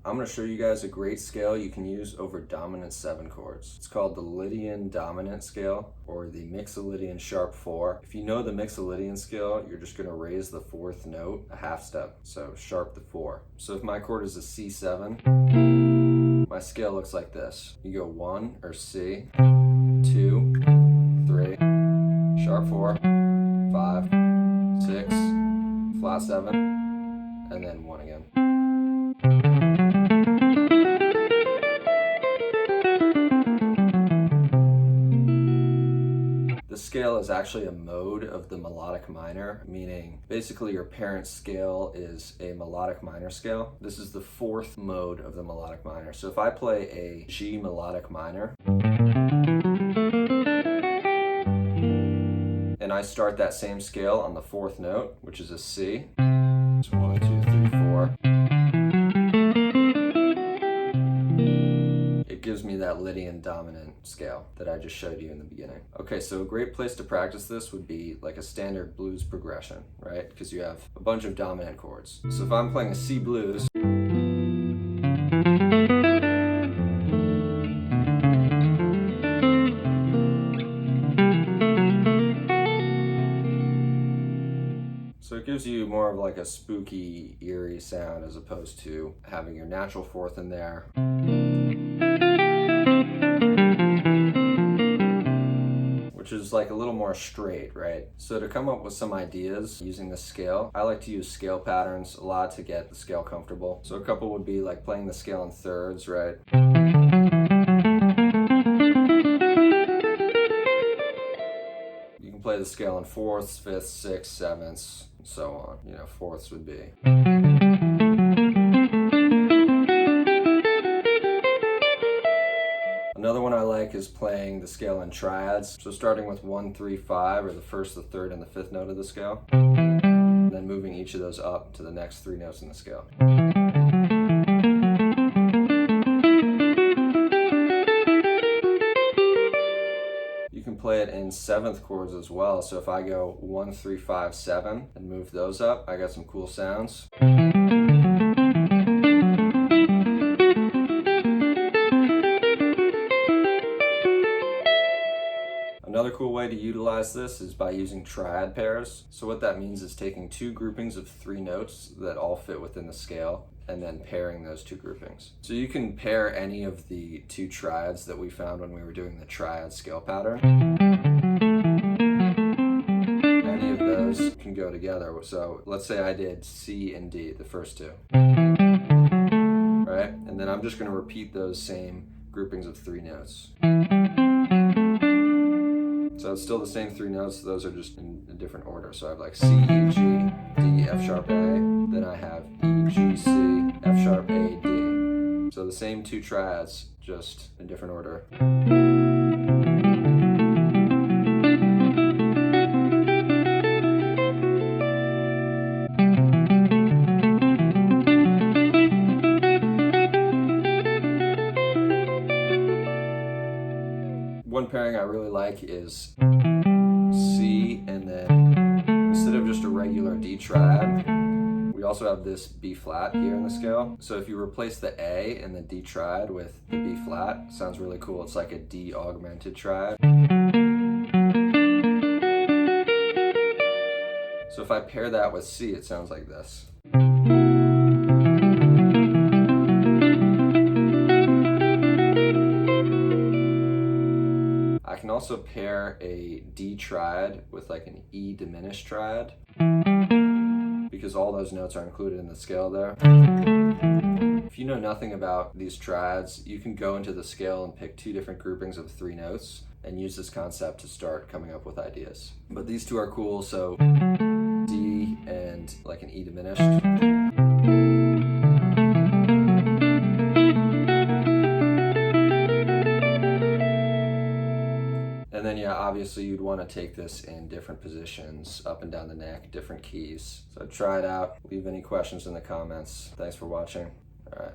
I'm going to show you guys a great scale you can use over dominant 7 chords. It's called the Lydian dominant scale, or the Mixolydian sharp 4. If you know the Mixolydian scale, you're just going to raise the 4th note a half step, so sharp the 4. So if my chord is a C7, my scale looks like this. You go 1 or C, 2, 3, sharp 4, 5, 6, flat 7, and then 1 again. The scale is actually a mode of the melodic minor, meaning basically your parent's scale is a melodic minor scale. This is the 4th mode of the melodic minor. So if I play a G melodic minor, and I start that same scale on the 4th note, which is a C, so 1, 2, 3, 4, it gives me that Lydian dominant scale that I just showed you in the beginning. Okay, so a great place to practice this would be like a standard blues progression, right? Because you have a bunch of dominant chords. So if I'm playing a C blues, so it gives you more of like a spooky, eerie sound as opposed to having your natural 4th in there. Which is like a little more straight, right? So to come up with some ideas using the scale, I like to use scale patterns a lot to get the scale comfortable. So a couple would be like playing the scale in thirds, right? You can play the scale in 4ths, 5ths, 6ths, 7ths, and so on. You know, 4ths would be. Another one I like is playing the scale in triads. So starting with 1, 3, 5, or the 1st, the 3rd, and the 5th note of the scale. And then moving each of those up to the next 3 notes in the scale. You can play it in 7th chords as well. So if I go 1, 3, 5, 7, and move those up, I got some cool sounds. Another cool way to utilize this is by using triad pairs. So what that means is taking 2 groupings of 3 notes that all fit within the scale and then pairing those 2 groupings. So you can pair any of the 2 triads that we found when we were doing the triad scale pattern. Any of those can go together. So let's say I did C and D, the first 2. Right? And then I'm just going to repeat those same groupings of 3 notes. So it's still the same 3 notes, those are just in a different order. So I have like C, E, G, D, F sharp, A, then I have E, G, C, F sharp, A, D. So the same 2 triads, just in different order. One pairing I really like is C, and then instead of just a regular D triad, we also have this B flat here in the scale. So if you replace the A and the D triad with the B flat, it sounds really cool. It's like a D augmented triad. So if I pair that with C, it sounds like this. I can also pair a D triad with like an E diminished triad because all those notes are included in the scale there. If you know nothing about these triads, you can go into the scale and pick 2 different groupings of 3 notes and use this concept to start coming up with ideas. But these 2 are cool, so D and like an E diminished. And then yeah, obviously you'd want to take this in different positions, up and down the neck, different keys. So try it out. Leave any questions in the comments. Thanks for watching.